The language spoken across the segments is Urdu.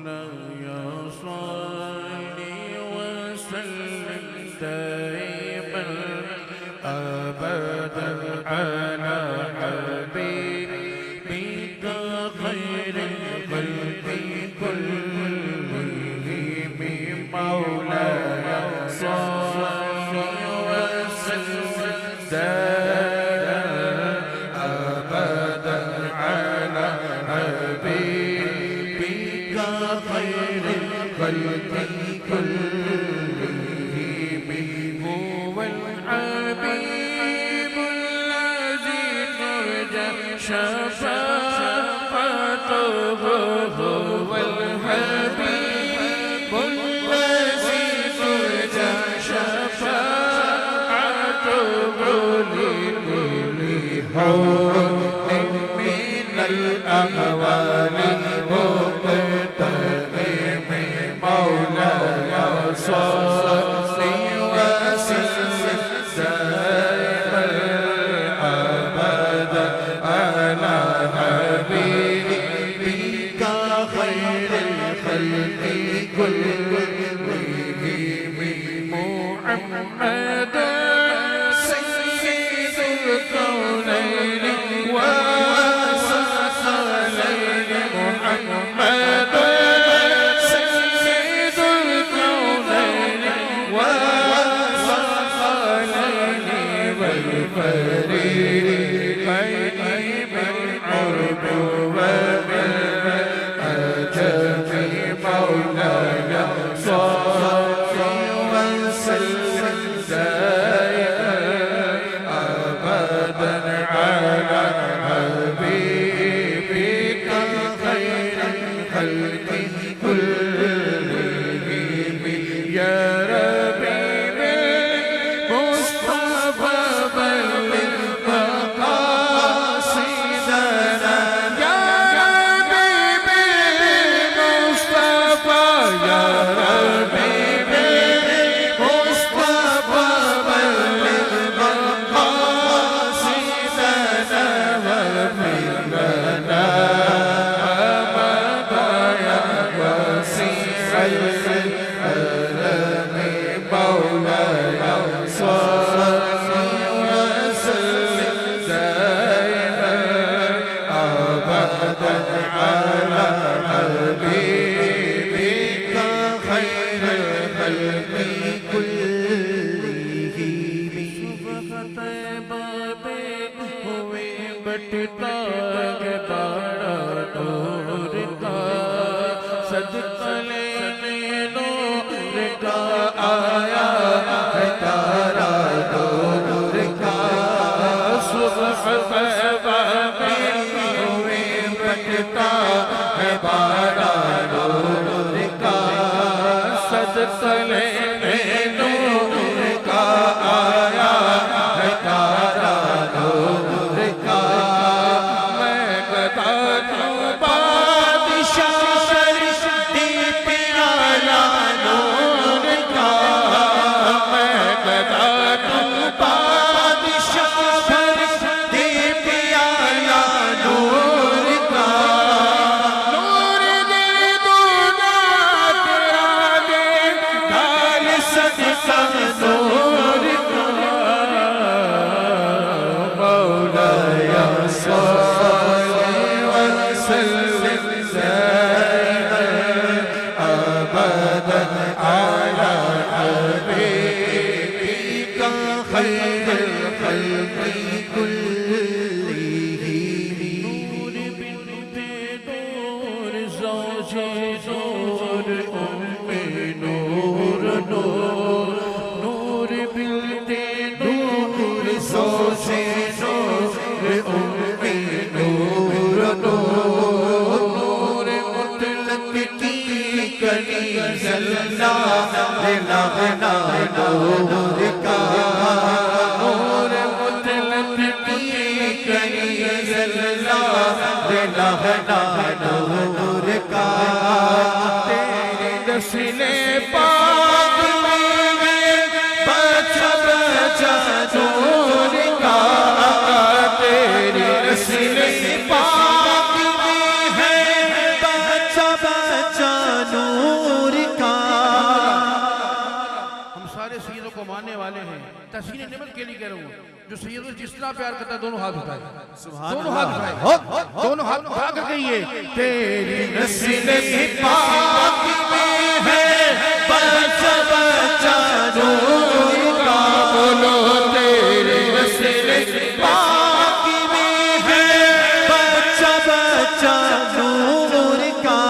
مولاي صل وسلم دائما أبدا على حبيبك خير الخلق كلهم مولاي صل وسلم دائما أبدا على حبيبك خير الخلق كلهم هو الحبيب الذي ترجى شفاعته هو الحبيب الذي ترجى شفاعته لكل حور من الأهوال مقتحم مولاي صل وسلم دائما أبدا على حبيبك خير الخلق كلهم محمد سيد الكونين والثقلين محمد سيد الكونين والثقلين والفريقين من عرب ومن عجم مولاي صل وسلم دائما أبدا على حبيبك خير الخلق كلهم يا ربي بالمصطفى بلغ مقاصدنا يا ربي بالمصطفى يا ربي بالمصطفى بلغ مقاصدنا واغفر لنا ما ضاع وسيع الألم مولاي صل وسلم دائما أبدا على حبيبك خير الخلق بٹتا ہے تارا نور کا صدقہ لینے نور کا آیا ہے تارا نور کا صبح طیبہ میں ہوئے بٹتا ہے تارا نور کا صدقہ لینے نور کا آیا ہے تارا نور کا میں گدا ہوں بادشاہ دی پیالہ نور کا میں گدا ہوں بادشاہ دی پیالہ نور کا نور دے دونا تیرا دے ڈال صدقہ نور کا مولاي صل وسلم دائما أبدا على حبيبك خير الخلق كلهم نور بنت نور زوج نور أم نور نور نور بنت نور زوج نور أم نور نور نور مطلق کی کنیز اللہ لغنا نور کا نور مطلق کی کنیز اللہ لغنا نور کا تیری نسل پاک میں بچہ بچہ نور کا تیری نسل پاک میں ہے بچہ بچہ کو ماننے والے ہیں، تحسین نعمت کے لیے کہہ رہا ہوں، جو سید جس طرح پیار کرتا ہے دونوں ہاتھ اٹھائے، دونوں ہاتھ اٹھائے، دونوں ہاتھ اٹھا کر کہیے تیری نسل پاک میں ہے بچہ بچہ نور کا، بولو تیری نسل پاک میں ہے بچہ بچہ نور کا،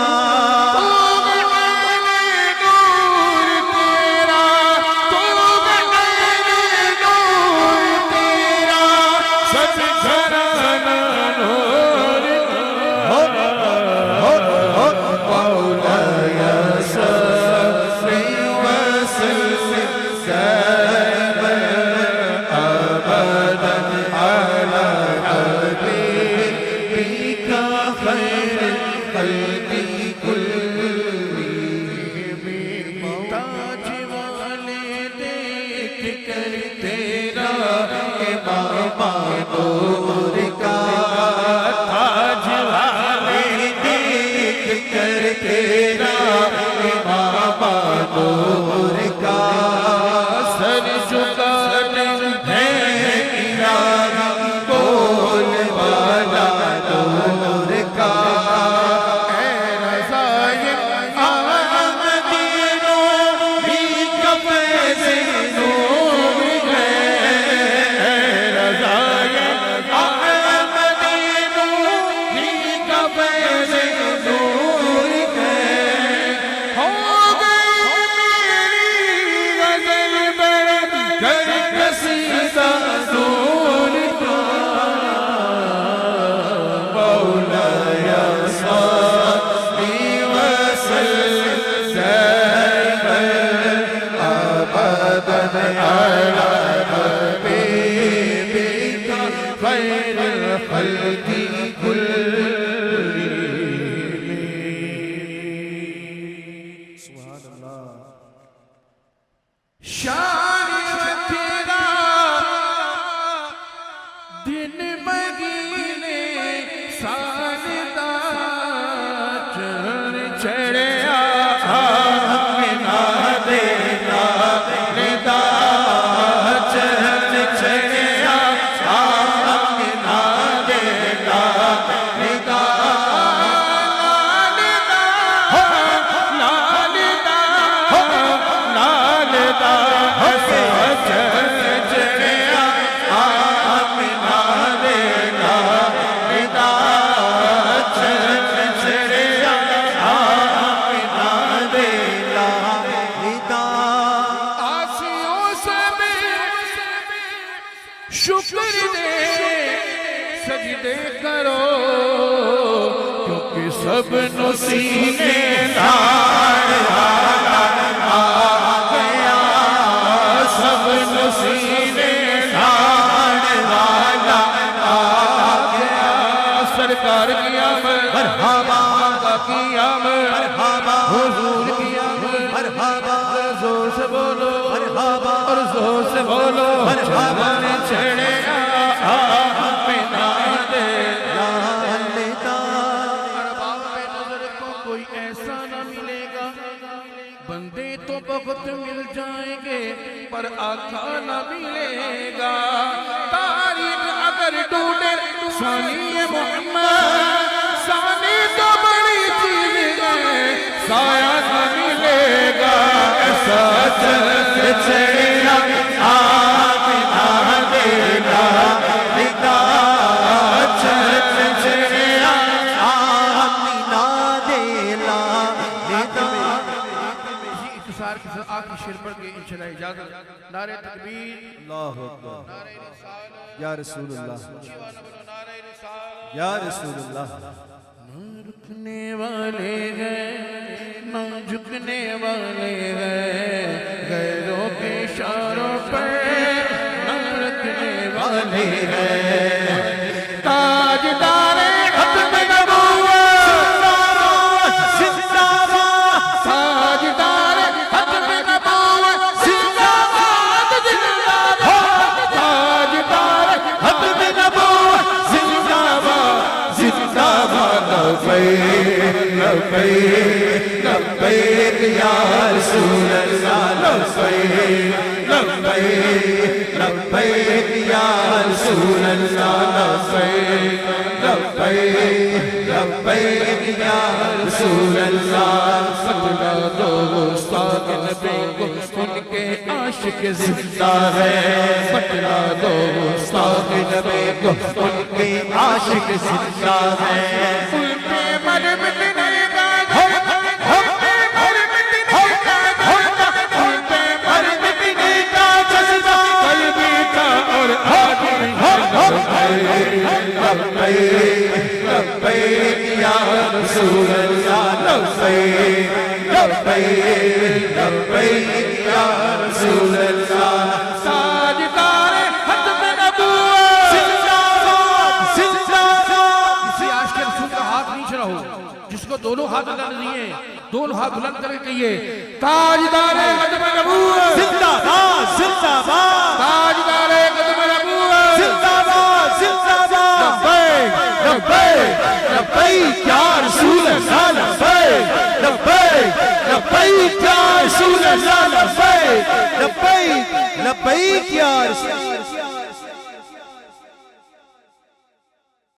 سب نسینے دار آ گیا، سب نسینے دار والا آ گیا، سرکار کی آمد مرحبا، آقا کی آمد مرحبا، حضور کی آمد مرحبا، زور سے بولو مرحبا، اور زور سے بولو مرحبا، چھڑے بہت مل جائیں گے پر آقا نہ ملے گا، تاریخ اگر ڈھونڈے ثانی محمد، ثانی تو بڑی چیز ہے، سایہ نہ ملے گا، ایسا چڑھا آمینہ دینا ندا، چڑھا آمینہ دینا ندا۔ آخری شیر پڑھ کے انشاءاللہ اجازت، نعرہ تکبیر، اللہ اکبر، نعرہ رسالت، یا رسول اللہ، یا رسول اللہ۔ نہ رکنے والے ہیں نہ جھکنے والے ہیں، غیروں کے اشاروں پر نہ رکنے والے ہیں، تاجدار ختم نبوت زندہ باد، تاجدار ختم نبوت زندہ باد، زندہ باد، تاجدار ختم نبوت زندہ باد، زندہ باد، لبیک لبیک لبیک یا رسول اللہ، لبیک لبیک لبیک یا رسول اللہ لبیک لبیک لبیک یا رسول اللہ بتلا دو گستاخ نبی کو ان کے عاشق زندہ ہے بتلا دو گستاخ نبی کو ان کے عاشق زندہ ہے ان پہ مر مٹنے کا لبیک لبیک یا رسول اللہ لبیک لبیک لبیک یا رسول اللہ تاجدار ختم نبوت زندہ باد زندہ باد کسی عاشق رسول کا ہاتھ نیچے رہو جس کو دونوں ہاتھ بلند دیے دونوں ہاتھ بلند کر کے کہیے تاجدار ختم نبوت زندہ باد زندہ باد تاجدار ختم نبوت زندہ باد زندہ باد لبیک لبیک یا رسول اللہ لبیک لبیک لبیک یا رسول اللہ لبیک لبیک لبیک یا رسول اللہ